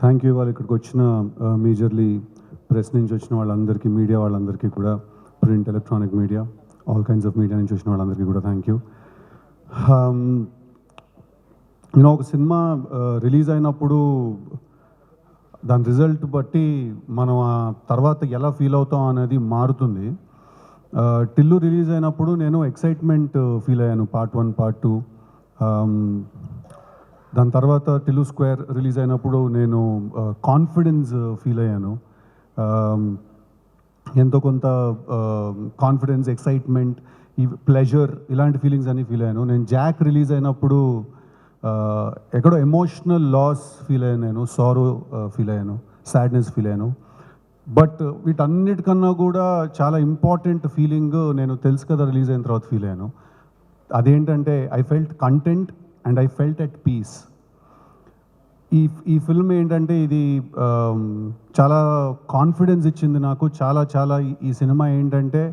Thank you. వాళ్ళు ఇక్కడికి వచ్చిన మేజర్లీ ప్రెస్ నుంచి వచ్చిన వాళ్ళందరికీ, మీడియా వాళ్ళందరికీ కూడా, print, electronic media, all kinds of media నుంచి వచ్చిన వాళ్ళందరికీ కూడా థ్యాంక్ యూ. నేను ఒక సినిమా రిలీజ్ అయినప్పుడు దాని రిజల్ట్ బట్టి మనం ఆ తర్వాత ఎలా ఫీల్ అవుతాం అనేది మారుతుంది. టిల్లు రిలీజ్ అయినప్పుడు నేను ఎక్సైట్మెంట్ ఫీల్ అయ్యాను, పార్ట్ 1, పార్ట్ 2. దాని తర్వాత టిల్లు స్క్వేర్ రిలీజ్ అయినప్పుడు నేను కాన్ఫిడెన్స్ ఫీల్ అయ్యాను. ఎంతో కొంత కాన్ఫిడెన్స్, ఎక్సైట్మెంట్, ఈ ప్లెజర్, ఇలాంటి ఫీలింగ్స్ అన్నీ ఫీల్ అయ్యాను. నేను జాక్ రిలీజ్ అయినప్పుడు ఎక్కడో ఎమోషనల్ లాస్ ఫీల్ అయ్యాను, నేను సారో ఫీల్ అయ్యాను, సాడ్నెస్ ఫీల్ అయ్యాను. బట్ వీటన్నిటికన్నా కూడా చాలా ఇంపార్టెంట్ ఫీలింగ్ నేను తెలుసు కదా రిలీజ్ అయిన తర్వాత ఫీల్ అయ్యాను. అదేంటంటే I felt content and I felt at peace. ఈ ఫిల్మ్ ఏంటంటే ఇది చాలా కాన్ఫిడెన్స్ ఇచ్చింది నాకు. ఈ సినిమా ఏంటంటే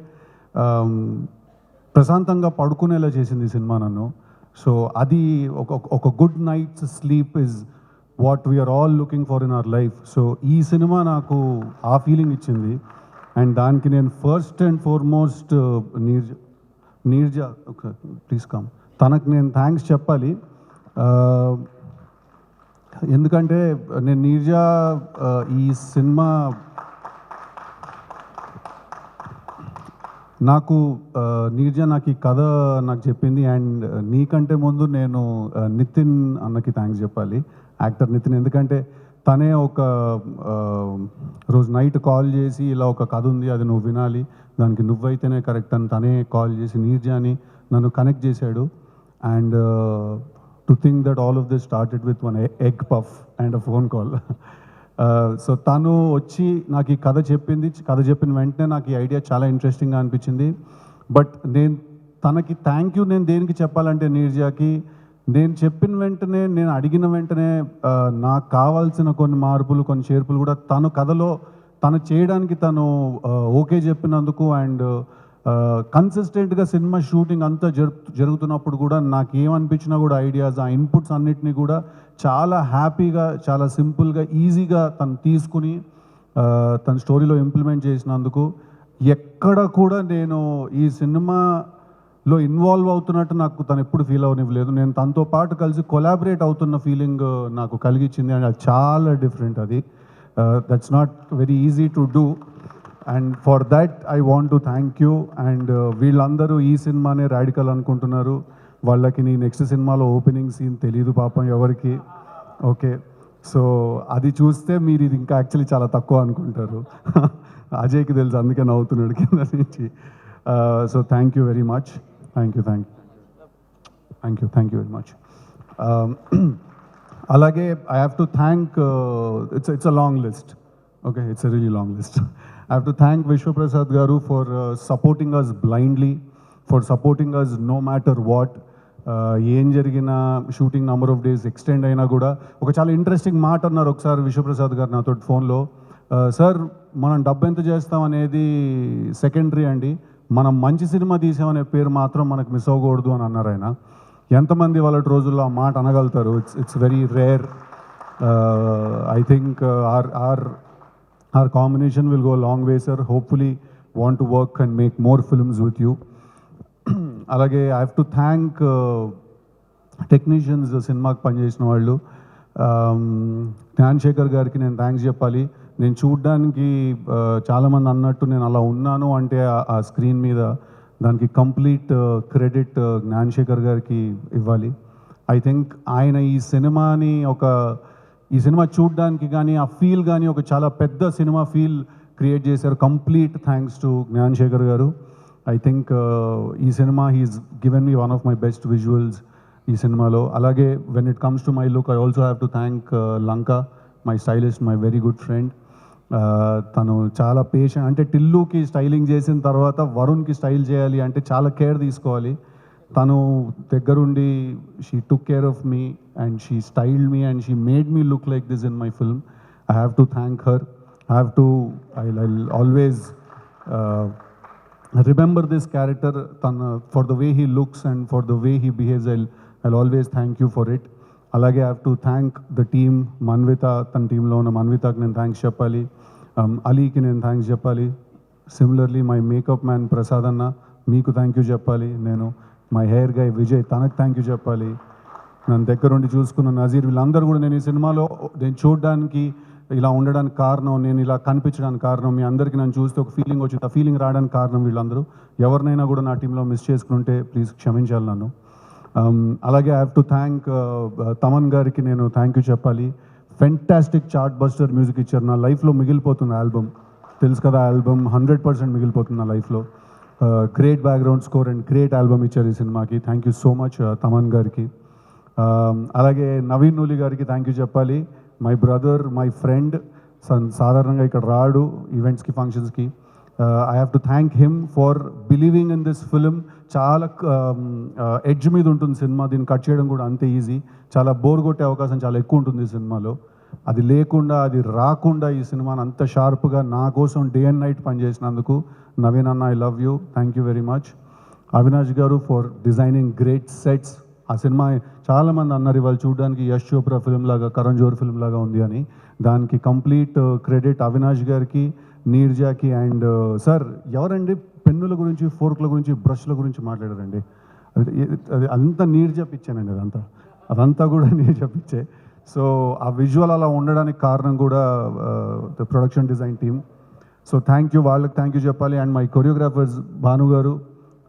ప్రశాంతంగా పడుకునేలా చేసింది ఈ సినిమా నన్ను. సో అది ఒక good night's sleep is what we are all looking for in our life. So ఈ సినిమా నాకు ఆ ఫీలింగ్ ఇచ్చింది. అండ్ దానికి నేను first and foremost Neerja please come, తనకు నేను థ్యాంక్స్ చెప్పాలి. ఎందుకంటే నేను నీర్జా ఈ సినిమా నీర్జా నాకు ఈ కథ నాకు చెప్పింది. అండ్ నీకంటే ముందు నేను నితిన్ అన్నకి థ్యాంక్స్ చెప్పాలి, యాక్టర్ నితిన్. ఎందుకంటే తనే ఒక రోజు నైట్ కాల్ చేసి ఇలా ఒక కథ ఉంది, అది నువ్వు వినాలి, దానికి నువ్వైతేనే కరెక్ట్ అని తనే కాల్ చేసి నీర్జాని నన్ను కనెక్ట్ చేశాడు. And to think that all of this started with one egg puff and a phone call. So తను వచ్చి నాకు ఈ కథ చెప్పింది. కథ చెప్పిన వెంటనే నాకు ఈ ఐడియా చాలా ఇంట్రెస్టింగ్గా అనిపించింది. బట్ నేను తనకి థ్యాంక్ యూ నేను దేనికి చెప్పాలంటే, నీర్జాకి నేను చెప్పిన వెంటనే, నేను అడిగిన వెంటనే నాకు కావాల్సిన కొన్ని మార్పులు, కొన్ని చేర్పులు కూడా తను కథలో తను చేయడానికి తను ఓకే చెప్పినందుకు. అండ్ కన్సిస్టెంట్గా సినిమా షూటింగ్ అంతా జరుగుతున్నప్పుడు కూడా నాకు ఏమనిపించినా కూడా ఐడియాస్, ఆ ఇన్పుట్స్ అన్నిటినీ కూడా చాలా హ్యాపీగా, చాలా సింపుల్గా, ఈజీగా తను తీసుకుని తన స్టోరీలో ఇంప్లిమెంట్ చేసినందుకు ఎక్కడ కూడా నేను ఈ సినిమాలో ఇన్వాల్వ్ అవుతున్నట్టు నాకు తను ఎప్పుడు ఫీల్ అవనివ్వలేదు. నేను తనతో పాటు కలిసి కొలాబరేట్ అవుతున్న ఫీలింగ్ నాకు కలిగించింది. అండ్ అది చాలా డిఫరెంట్. అది that's not very easy to do. And for that I want to thank you. And వీళ్ళందరూ ఈ సినిమానే రాడికల్ అనుకుంటున్నారు. వాళ్ళకి నీ నెక్స్ట్ సినిమాలో ఓపెనింగ్ సీన్ తెలీదు పాపం ఎవరికి. ఓకే, సో అది చూస్తే మీరు ఇది ఇంకా యాక్చువల్లీ చాలా తక్కువ అనుకుంటారు. అజయ్కి తెలుసు, అందుకే నవ్వుతున్నాడు కింద నుంచి. So thank you very much. Thank you very much. అలాగే I have to thank, it's a long list. Okay, it's a really long list. I have to thank Vishwaprasad Garu for supporting us blindly, for supporting us no matter what. ఏం జరిగినా shooting number of days extend అయినా కూడా ఒక చాలా interesting మాట అన్నారు ఒకసారి విశ్వప్రసాద్ గారు నాతో ఫోన్లో. సార్, మనం డబ్బు ఎంత చేస్తాం అనేది సెకండరీ అండి, మనం మంచి సినిమా తీసామనే పేరు మాత్రం మనకు మిస్ అవ్వకూడదు అని అన్నారు ఆయన. ఎంతమంది వాళ్ళ రోజుల్లో ఆ మాట అనగలుగుతారు? It's very rare. I think our combination will go a long way, sir. Hopefully want to work and make more films with you. Alage I have to thank technicians, సినిమాకి పనిచేసిన వాళ్ళు. జ్ఞాన్శేఖర్ గారికి నేను థ్యాంక్స్ చెప్పాలి. నేను చూడ్డానికి చాలామంది అన్నట్టు నేను అలా ఉన్నాను అంటే ఆ స్క్రీన్ మీద దానికి కంప్లీట్ క్రెడిట్ జ్ఞాన్శేఖర్ గారికి ఇవ్వాలి. ఐ థింక్ ఆయన ఈ సినిమా చూడ్డానికి కానీ ఆ ఫీల్ కానీ ఒక చాలా పెద్ద సినిమా ఫీల్ క్రియేట్ చేశారు. కంప్లీట్ థ్యాంక్స్ టు జ్ఞాన్శేఖర్ గారు. ఐ థింక్ ఈ cinema he's given me one of my best visuals ఈ సినిమాలో. అలాగే when it comes to my look, I also have to thank Lanka, my stylist, my very good friend. తను చాలా patient. అంటే టిల్లుకి styling చేసిన తర్వాత వరుణ్కి style చేయాలి అంటే చాలా కేర్ తీసుకోవాలి. తను దగ్గరుండి she took care of me and she styled me and she made me look like this in my film. I have to thank her. I'll always remember this character for the way he looks and for the way he behaves. I'll always thank you for it. అలాగే I have to thank the team. Manvitha, తన టీంలో ఉన్న మన్వితకి నేను thanks చెప్పాలి. అలీకి నేను thanks చెప్పాలి. Similarly my makeup man Prasad అన్న, మీకు థ్యాంక్ యూ చెప్పాలి. నేను మై హెయిర్ గై విజయ్, తనకు థ్యాంక్ యూ చెప్పాలి. నన్ను దగ్గరుండి చూసుకున్న నజీర్, వీళ్ళందరూ కూడా నేను ఈ సినిమాలో నేను చూడడానికి ఇలా ఉండడానికి కారణం, నేను ఇలా కనిపించడానికి కారణం, మీ అందరికీ నన్ను చూస్తే ఒక ఫీలింగ్ వచ్చింది. ఆ ఫీలింగ్ రావడానికి కారణం వీళ్ళందరూ. ఎవరినైనా కూడా నా టీంలో మిస్ చేసుకుంటే ప్లీజ్ క్షమించాలి నన్ను. అలాగే I have to thank Thaman గారికి నేను థ్యాంక్ యూ చెప్పాలి. ఫెంటాస్టిక్ చార్ట్ బస్టర్ మ్యూజిక్ ఇచ్చారు. నా లైఫ్లో మిగిలిపోతుంది ఆల్బమ్, తెలుసు కదా, ఆల్బమ్ 100% మిగిలిపోతుంది నా లైఫ్లో. Great background score and great album ఇచ్చారు ఈ సినిమాకి. Thank you so much Thaman గారికి. అలాగే నవీన్ నూలి గారికి థ్యాంక్ యూ చెప్పాలి. My brother, my friend. సాధారణంగా ఇక్కడ రాడు ఈవెంట్స్కి, ఫంక్షన్స్కి. I have to thank him for believing in this film. చాలా ఎడ్జ్ మీద ఉంటుంది సినిమా, దీన్ని కట్ చేయడం కూడా అంతే ఈజీ. చాలా బోర్ కొట్టే అవకాశం చాలా ఎక్కువ ఉంటుంది ఈ సినిమాలో. అది లేకుండా, అది రాకుండా ఈ సినిమాని అంత షార్ప్గా నా కోసం డే అండ్ నైట్ పనిచేసినందుకు నవీన్ అన్న, I love you, thank you very much. Avinash గారు ఫర్ డిజైనింగ్ గ్రేట్ సెట్స్. ఆ సినిమా చాలామంది అన్నారు ఇవాళ చూడడానికి యష్ చోప్రా ఫిల్మ్ లాగా, కరణ్ జోహర్ ఫిల్మ్ లాగా ఉంది అని. దానికి కంప్లీట్ క్రెడిట్ అవినాష్ గారికి, నీర్జాకి. అండ్ సార్, ఎవరండి పెన్నుల గురించి, ఫోర్క్ల గురించి, బ్రష్ల గురించి మాట్లాడారండి? అది అంతా నీర్జా పిచ్చానండి. అదంతా కూడా నీర్జా పిచ్చే. సో ఆ విజువల్ అలా ఉండడానికి కారణం కూడా the production design team. So thank you, వాళ్ళకి థ్యాంక్ యూ చెప్పాలి. అండ్ మై కొరియోగ్రాఫర్స్ భాను గారు,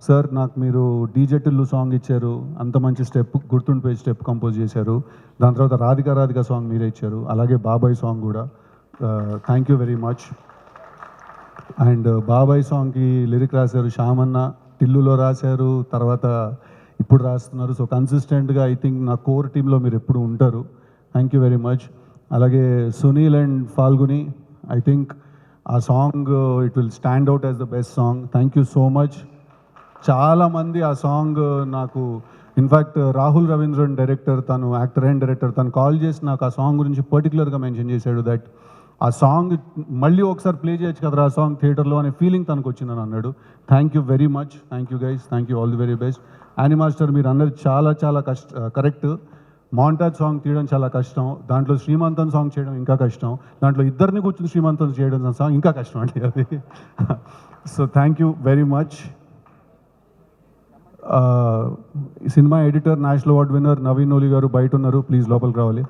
సార్ నాకు మీరు డీజే టిల్లు సాంగ్ ఇచ్చారు, అంత మంచి స్టెప్, గుర్తుండిపోయే స్టెప్ కంపోజ్ చేశారు. దాని తర్వాత రాధిక సాంగ్ మీరే ఇచ్చారు, అలాగే బాబాయ్ సాంగ్ కూడా. Thank you very much. And బాబాయ్ సాంగ్కి లిరిక్ రాశారు శ్యామన్న, టిల్లులో రాశారు, తర్వాత ఇప్పుడు రాస్తున్నారు. సో కన్సిస్టెంట్గా ఐ థింక్ నా కోర్ టీంలో మీరు ఎప్పుడు ఉంటారు. Thank you very much. అలాగే Sunil and Falguni, I think ఆ song it will stand out as the best song. Thank you so much. చాలామంది ఆ సాంగ్ నాకు, ఇన్ఫ్యాక్ట్ రాహుల్ రవీంద్రన్ డైరెక్టర్, తను యాక్టర్ అండ్ డైరెక్టర్, తను కాల్ చేసి నాకు ఆ సాంగ్ గురించి పర్టికులర్గా మెన్షన్ చేశాడు. దట్ ఆ సాంగ్ మళ్ళీ ఒకసారి ప్లే చేయొచ్చు కదరా ఆ సాంగ్ థియేటర్లో అనే ఫీలింగ్ తనకు వచ్చిందని అన్నాడు. Thank you very much. Thank you guys, thank you, all the very best. Annie Master, మీరు అన్నది చాలా చాలా కరెక్ట్. మాంటాజ్ సాంగ్ తీయడం చాలా కష్టం, దాంట్లో శ్రీమంతం సాంగ్ చేయడం ఇంకా కష్టం, దాంట్లో ఇద్దరిని కూర్చుని శ్రీమంతం చేయడం సాంగ్ ఇంకా కష్టం అండి అది. So thank you very much. Cinema editor, national award winner Naveen Nooli గారు బయట ఉన్నారు, ప్లీజ్ లోపలికి రావాలి.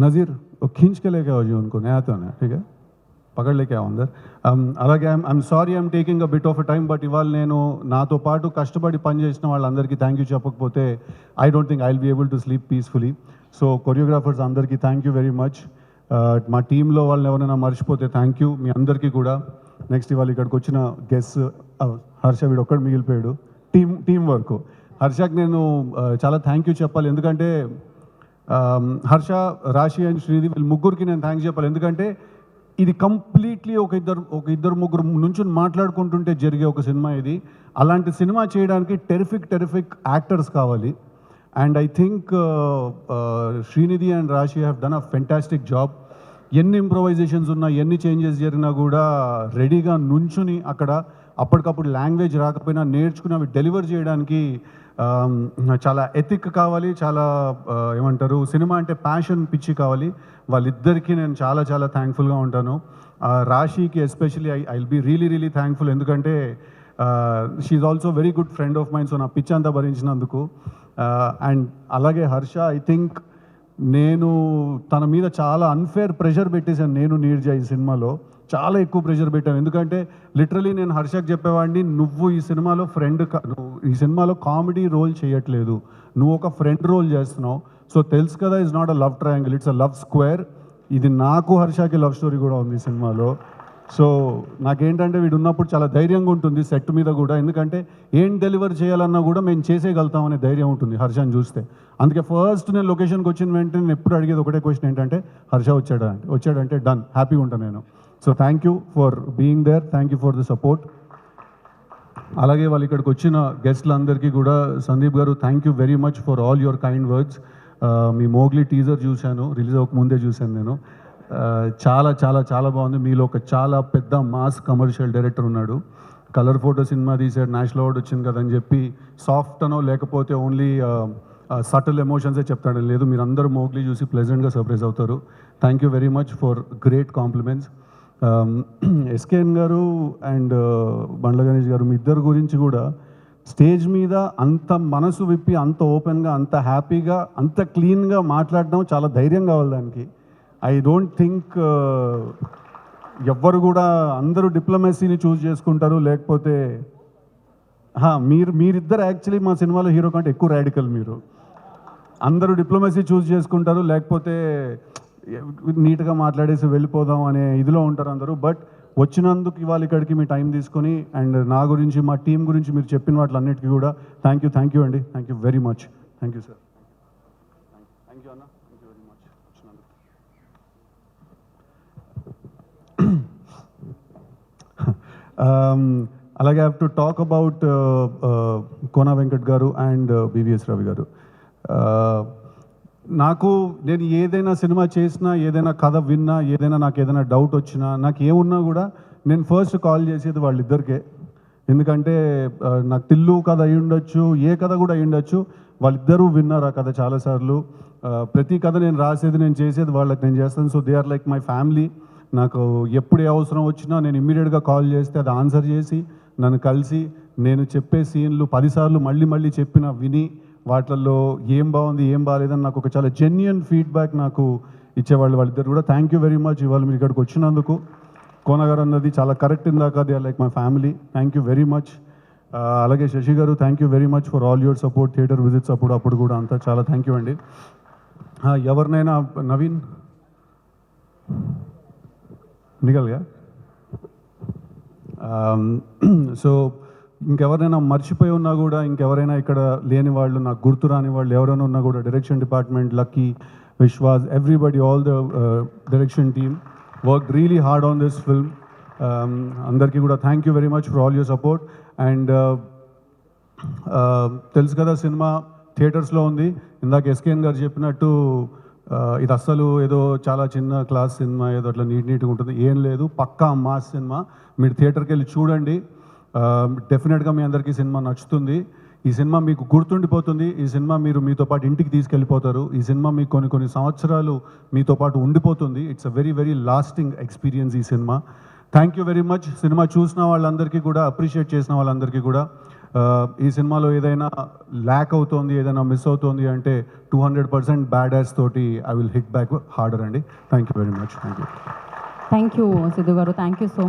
नज़ीर खींच के लेके आओ जी उनको, नया तो है, ठीक है, పకడ్ లేకే అందరు. అలాగే I'm sorry I'm taking a bit of a time, but ఇవాళ నేను నాతో పాటు కష్టపడి పనిచేసిన వాళ్ళందరికీ థ్యాంక్ యూ చెప్పకపోతే I don't think I will be able to sleep peacefully. So choreographers అందరికీ థ్యాంక్ యూ వెరీ మచ్. మా టీంలో వాళ్ళని ఎవరైనా మర్చిపోతే థ్యాంక్ యూ మీ అందరికీ కూడా. నెక్స్ట్ ఇవాళ ఇక్కడికి వచ్చిన గెస్ట్ హర్ష, వీడు ఒక్కడు మిగిలిపోయాడు. టీం వర్క్ హర్షకి నేను చాలా థ్యాంక్ యూ చెప్పాలి. ఎందుకంటే హర్ష, రాశి అండ్ శ్రీది, వీళ్ళు ముగ్గురికి నేను థ్యాంక్స్ చెప్పాలి. ఎందుకంటే ఇది కంప్లీట్లీ ఒక ఇద్దరు ముగ్గురు నుంచి మాట్లాడుకుంటుంటే జరిగే ఒక సినిమా ఇది. అలాంటి సినిమా చేయడానికి టెరిఫిక్ యాక్టర్స్ కావాలి. And I think Srinidhi and Raashi have done a fantastic job. ఎన్ని ఇంప్రొవైజేషన్స్ ఉన్నా, ఎన్ని చేంజెస్ జరిగినా కూడా రెడీగా నుంచుని అక్కడ అప్పటికప్పుడు లాంగ్వేజ్ రాకపోయినా నేర్చుకుని అవి డెలివర్ చేయడానికి చాలా ఎథిక్ కావాలి, చాలా ఏమంటారు, సినిమా అంటే ప్యాషన్, పిచ్చి కావాలి. వాళ్ళిద్దరికీ నేను చాలా చాలా థ్యాంక్ఫుల్గా ఉంటాను. రాశికి especially I will be really thankful. ఎందుకంటే she also very good friend of mind. So నా పిచ్ అంతా భరించినందుకు. అండ్ అలాగే హర్ష, ఐ థింక్ నేను తన మీద చాలా అన్ఫేర్ ప్రెషర్ పెట్టేశాను. నేను నీర్జా ఈ సినిమాలో చాలా ఎక్కువ ప్రెషర్ పెట్టాను. ఎందుకంటే లిటరలీ నేను హర్షకి చెప్పేవాడిని, నువ్వు ఈ సినిమాలో నువ్వు ఈ సినిమాలో కామెడీ రోల్ చేయట్లేదు, నువ్వు ఒక ఫ్రెండ్ రోల్ చేస్తున్నావు. సో తెలుసు కదా, it's not a love triangle, it's a love square. ఇది నాకు హర్షకి లవ్ స్టోరీ కూడా ఉంది ఈ సినిమాలో. సో నాకేంటంటే వీడు ఉన్నప్పుడు చాలా ధైర్యంగా ఉంటుంది సెట్ మీద కూడా. ఎందుకంటే ఏం డెలివర్ చేయాలన్నా కూడా మేము చేసేయగలుగుతామనే ధైర్యం ఉంటుంది హర్షని చూస్తే. అందుకే ఫస్ట్ నేను లొకేషన్కి వచ్చిన వెంటనే నేను ఎప్పుడు అడిగేది ఒకటే క్వశ్చన్ ఏంటంటే, హర్ష వచ్చాడంటే డన్, హ్యాపీగా ఉంటాను నేను. So thank you for being there, thank you for the support. అలాగే వాళ్ళు ఇక్కడికి వచ్చిన గెస్ట్లందరికీ కూడా, Sandeep garu thank you very much for all your kind words. మీ మోగ్లీ టీజర్ చూశాను, రిలీజ్ అవ్వకముందే చూశాను నేను. చాలా చాలా చాలా బాగుంది. మీలో ఒక చాలా పెద్ద మాస్ కమర్షియల్ డైరెక్టర్ ఉన్నాడు. కలర్ ఫోటో సినిమా తీసాడు, నేషనల్ అవార్డు వచ్చింది కదని చెప్పి సాఫ్ట్ అనో లేకపోతే ఓన్లీ సటిల్ ఎమోషన్సే చెప్తాడని లేదు, మీరు అందరూ మోగ్లీ చూసి ప్లెజెంట్గా సర్ప్రైజ్ అవుతారు. Thank you very much for great compliments. SKN గారు అండ్ బండ్ల గణేష్ గారు, మీ ఇద్దరు గురించి కూడా స్టేజ్ మీద అంత మనసు విప్పి, అంత ఓపెన్గా, అంత హ్యాపీగా, అంత క్లీన్గా మాట్లాడడం చాలా ధైర్యం కావాలి దానికి. ఐ డోంట్ థింక్ ఎవ్వరు కూడా, అందరూ డిప్లొమసీని చూస్ చేసుకుంటారు, లేకపోతే మీరిద్దరు యాక్చువల్లీ మా సినిమాలో హీరో కంటే ఎక్కువ రాడికల్. మీరు అందరూ డిప్లొమసీ చూస్ చేసుకుంటారు, లేకపోతే నీట్గా మాట్లాడేసి వెళ్ళిపోదాం అనే ఇదిలో ఉంటారు అందరూ. బట్ వచ్చినందుకు ఇవాళ ఇక్కడికి మీ టైం తీసుకొని, అండ్ నా గురించి, మా టీం గురించి మీరు చెప్పిన వాటిలన్నిటికీ కూడా థ్యాంక్ యూ అండి. Thank you very much. Thank you sir. Thank you అన్న. థ్యాంక్ యూ వెరీ మచ్ వచ్చినందుకు. అలాగే have to talk about Kona Venkat గారు అండ్ బివిఎస్ రవి గారు. నేను ఏదైనా సినిమా చేసినా, ఏదైనా కథ విన్నా, ఏదైనా నాకు ఏదైనా డౌట్ వచ్చినా, నాకు ఏమున్నా కూడా నేను ఫస్ట్ కాల్ చేసేది వాళ్ళిద్దరికే. ఎందుకంటే నాకు టిల్లు కథ అయి ఉండొచ్చు, ఏ కథ కూడా అయి ఉండొచ్చు, వాళ్ళిద్దరూ విన్నారు ఆ కథ చాలాసార్లు. ప్రతి కథ నేను రాసేది, నేను చేసేది వాళ్ళకి నేను చేస్తాను. So they are like my family. నాకు ఎప్పుడు ఏ అవసరం వచ్చినా నేను ఇమ్మీడియట్గా కాల్ చేస్తే అది ఆన్సర్ చేసి, నన్ను కలిసి, నేను చెప్పే సీన్లు 10 సార్లు మళ్ళీ చెప్పిన విని, వాటిల్లో ఏం బాగుంది ఏం బాగాలేదని నాకు ఒక చాలా జెన్యున్ ఫీడ్బ్యాక్ నాకు ఇచ్చేవాళ్ళు వాళ్ళిద్దరు కూడా. థ్యాంక్ యూ వెరీ మచ్ ఇవాళ మీరు ఇక్కడికి వచ్చినందుకు. కోన గారు అన్నది చాలా కరెక్ట్. ఇందాక they are like my family. Thank you very much. అలాగే Shashi garu, thank you very much for all your support, theatre visits అప్పుడు కూడా అంతా చాలా థ్యాంక్ యూ అండి. ఎవరినైనా నవీన్ నిగల్గా సో ఇంకెవరైనా మర్చిపోయి ఉన్నా కూడా, ఇంకెవరైనా ఇక్కడ లేని వాళ్ళు, నాకు గుర్తు రాని వాళ్ళు ఎవరైనా ఉన్నా కూడా, direction department, lucky, Vishwas, everybody, all the direction team work really hard on this film. అందరికీ కూడా thank you very much for all your support. And తెలుసు కదా, సినిమా థియేటర్స్లో ఉంది. ఇందాక ఎస్కేఎన్ గారు చెప్పినట్టు ఇది అస్సలు ఏదో చాలా చిన్న క్లాస్ సినిమా, ఏదో అట్లా నీట్గా ఉంటుంది, ఏం లేదు, పక్కా మాస్ సినిమా. మీరు థియేటర్కి వెళ్ళి చూడండి. డెఫినెట్గా మీ అందరికీ సినిమా నచ్చుతుంది. ఈ సినిమా మీకు గుర్తుండిపోతుంది. ఈ సినిమా మీరు మీతో పాటు ఇంటికి తీసుకెళ్ళిపోతారు. ఈ సినిమా మీకు కొన్ని సంవత్సరాలు మీతో పాటు ఉండిపోతుంది. It's a very very lasting experience ఈ cinema. Thank you very much. Cinema చూసిన వాళ్ళందరికీ కూడా, అప్రిషియేట్ చేసిన వాళ్ళందరికీ కూడా. ఈ సినిమాలో ఏదైనా ల్యాక్ అవుతోంది, ఏదైనా మిస్ అవుతోంది అంటే 200% బ్యాడ్ యాస్ తోటి I will hit back harder అండి. Thank you very much. Thank you Siddhu garu. Thank you so